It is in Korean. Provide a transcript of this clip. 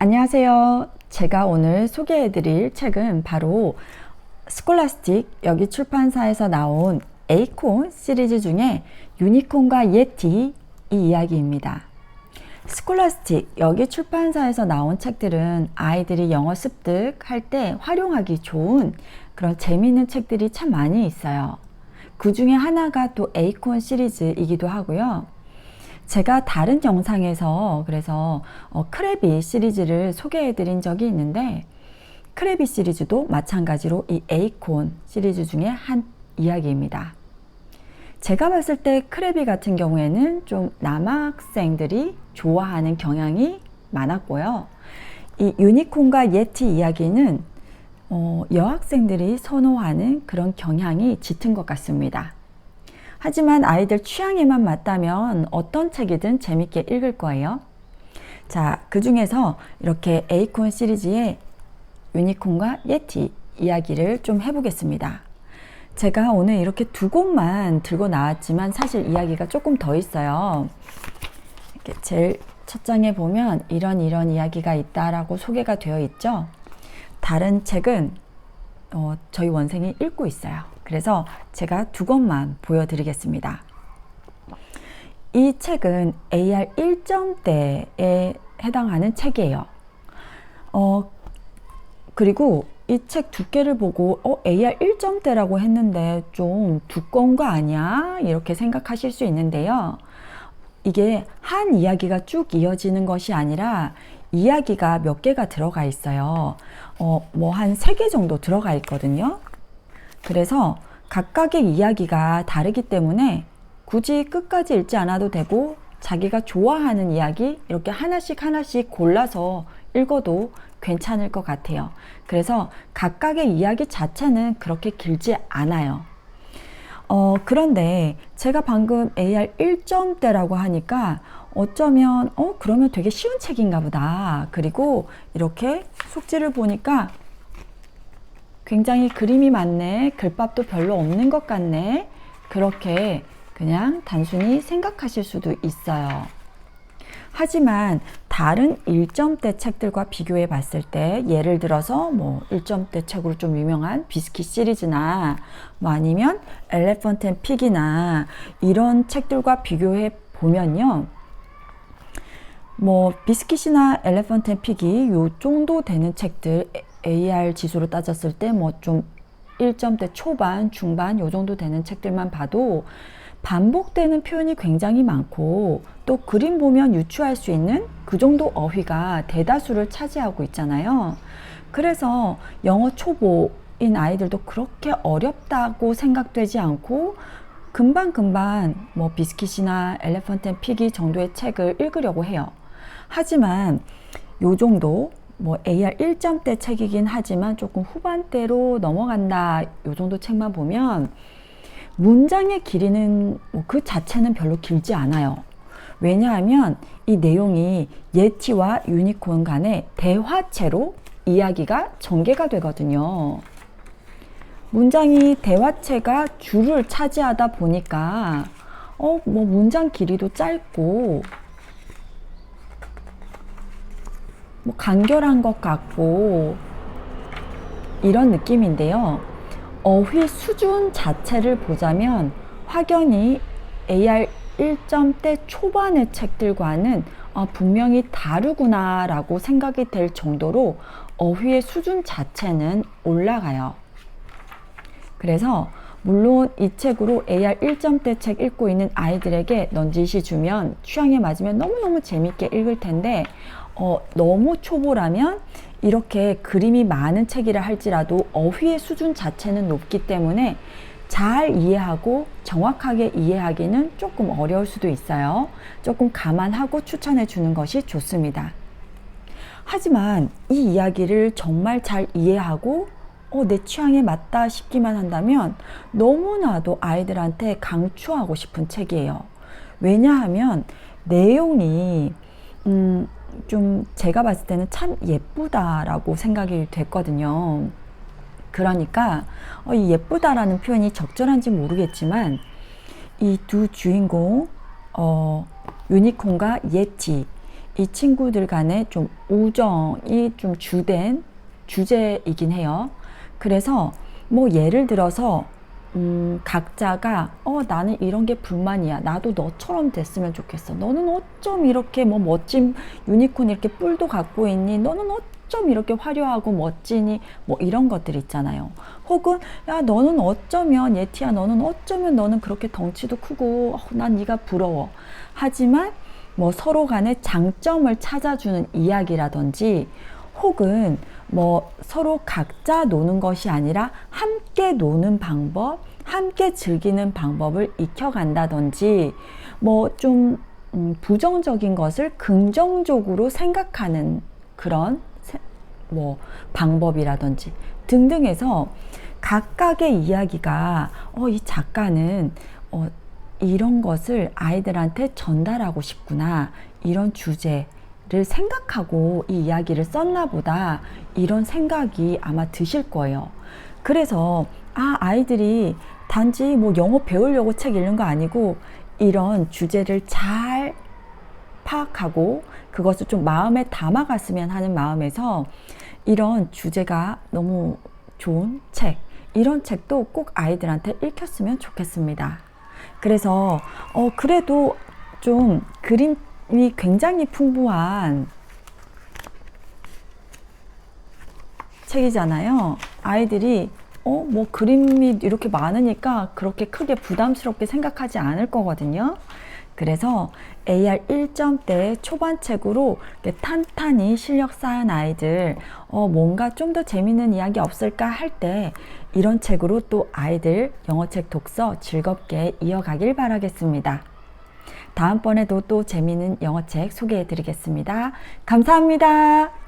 안녕하세요. 제가 오늘 소개해드릴 책은 바로 스콜라스틱 여기 출판사에서 나온 에이콘 시리즈 중에 유니콘과 예티 이 이야기입니다. 스콜라스틱 여기 출판사에서 나온 책들은 아이들이 영어 습득할 때 활용하기 좋은 그런 재미있는 책들이 참 많이 있어요. 그 중에 하나가 또 에이콘 시리즈이기도 하고요. 제가 다른 영상에서 그래서 크래비 시리즈를 소개해 드린 적이 있는데, 크래비 시리즈도 마찬가지로 이 에이콘 시리즈 중에 한 이야기입니다. 제가 봤을 때 크래비 같은 경우에는 좀 남학생들이 좋아하는 경향이 많았고요. 이 유니콘과 예티 이야기는 여학생들이 선호하는 그런 경향이 짙은 것 같습니다. 하지만 아이들 취향에만 맞다면 어떤 책이든 재밌게 읽을 거예요. 자, 그 중에서 이렇게 에이콘 시리즈의 유니콘과 예티 이야기를 좀 해보겠습니다. 제가 오늘 이렇게 두 곳만 들고 나왔지만 사실 이야기가 조금 더 있어요. 이렇게 제일 첫 장에 보면 이런 이야기가 있다라고 소개가 되어 있죠. 다른 책은 저희 원생이 읽고 있어요. 그래서 제가 두 권만 보여드리겠습니다. 이 책은 AR 1점대에 해당하는 책이에요. 그리고 이 책 두께를 보고 AR 1점대라고 했는데 좀 두꺼운 거 아니야? 이렇게 생각하실 수 있는데요. 이게 한 이야기가 쭉 이어지는 것이 아니라 이야기가 몇 개가 들어가 있어요. 뭐 한 3개 정도 들어가 있거든요. 그래서 각각의 이야기가 다르기 때문에 굳이 끝까지 읽지 않아도 되고, 자기가 좋아하는 이야기 이렇게 하나씩 골라서 읽어도 괜찮을 것 같아요. 그래서 각각의 이야기 자체는 그렇게 길지 않아요. 그런데 제가 방금 AR 1점대라고 하니까 어쩌면 그러면 되게 쉬운 책인가 보다. 그리고 이렇게 속지를 보니까 굉장히 그림이 많네, 글밥도 별로 없는 것 같네, 그렇게 그냥 단순히 생각하실 수도 있어요. 하지만 다른 1점대 책들과 비교해 봤을 때, 예를 들어서 뭐 1점대 책으로 좀 유명한 비스킷 시리즈나 뭐 아니면 엘레펀트 앤 픽이나 이런 책들과 비교해 보면요, 뭐 비스킷이나 엘레펀트 앤 픽이 요 정도 되는 책들, AR 지수로 따졌을 때 뭐 좀 1점대 초반, 중반 요 정도 되는 책들만 봐도 반복되는 표현이 굉장히 많고, 또 그림 보면 유추할 수 있는 그 정도 어휘가 대다수를 차지하고 있잖아요. 그래서 영어 초보인 아이들도 그렇게 어렵다고 생각되지 않고 금방 뭐 비스킷이나 엘레펀트 앤 피기 정도의 책을 읽으려고 해요. 하지만 요 정도 뭐 AR 1점대 책이긴 하지만 조금 후반대로 넘어간다 요 정도 책만 보면 문장의 길이는 그 자체는 별로 길지 않아요. 왜냐하면 이 내용이 예티와 유니콘 간의 대화체로 이야기가 전개가 되거든요. 문장이 대화체가 주를 차지하다 보니까 뭐 문장 길이도 짧고 뭐 간결한 것 같고 이런 느낌인데요. 어휘 수준 자체를 보자면 확연히 AR 1점대 초반의 책들과는 분명히 다르구나 라고 생각이 될 정도로 어휘의 수준 자체는 올라가요. 그래서 물론 이 책으로 AR 1점대 책 읽고 있는 아이들에게 넌지시 주면 취향에 맞으면 너무너무 재밌게 읽을 텐데, 너무 초보라면 이렇게 그림이 많은 책이라 할지라도 어휘의 수준 자체는 높기 때문에 잘 이해하고 정확하게 이해하기는 조금 어려울 수도 있어요. 조금 감안하고 추천해 주는 것이 좋습니다. 하지만 이 이야기를 정말 잘 이해하고 내 취향에 맞다 싶기만 한다면 너무나도 아이들한테 강추하고 싶은 책이에요. 왜냐하면 내용이 좀 제가 봤을 때는 참 예쁘다라고 생각이 됐거든요. 그러니까 이 예쁘다라는 표현이 적절한지 모르겠지만 이 두 주인공 유니콘과 예티, 이 친구들 간에 좀 우정이 좀 주된 주제이긴 해요. 그래서 뭐 예를 들어서 각자가 나는 이런 게 불만이야. 나도 너처럼 됐으면 좋겠어. 너는 어쩜 이렇게 뭐 멋진 유니콘 이렇게 뿔도 갖고 있니? 너는 어쩜 이렇게 화려하고 멋지니? 뭐 이런 것들 있잖아요. 혹은 야 너는 어쩌면 예티야 너는 어쩌면 너는 그렇게 덩치도 크고 난 네가 부러워. 하지만 뭐 서로 간의 장점을 찾아주는 이야기라든지 혹은 뭐 서로 각자 노는 것이 아니라 함께 노는 방법, 함께 즐기는 방법을 익혀간다든지 뭐 좀 부정적인 것을 긍정적으로 생각하는 그런 뭐 방법이라든지 등등해서 각각의 이야기가 이 작가는 이런 것을 아이들한테 전달하고 싶구나 이런 주제를 생각하고 이 이야기를 썼나 보다 이런 생각이 아마 드실 거예요. 그래서 아이들이 단지 뭐 영어 배우려고 책 읽는 거 아니고 이런 주제를 잘 파악하고 그것을 좀 마음에 담아갔으면 하는 마음에서 이런 주제가 너무 좋은 책, 이런 책도 꼭 아이들한테 읽혔으면 좋겠습니다. 그래서 그래도 좀 그림이 굉장히 풍부한 책이잖아요. 아이들이 뭐 그림이 이렇게 많으니까 그렇게 크게 부담스럽게 생각하지 않을 거거든요. 그래서 AR 1점대 초반책으로 이렇게 탄탄히 실력 쌓은 아이들 뭔가 좀 더 재밌는 이야기 없을까 할 때 이런 책으로 또 아이들 영어책 독서 즐겁게 이어가길 바라겠습니다. 다음번에도 또 재미있는 영어책 소개해 드리겠습니다. 감사합니다.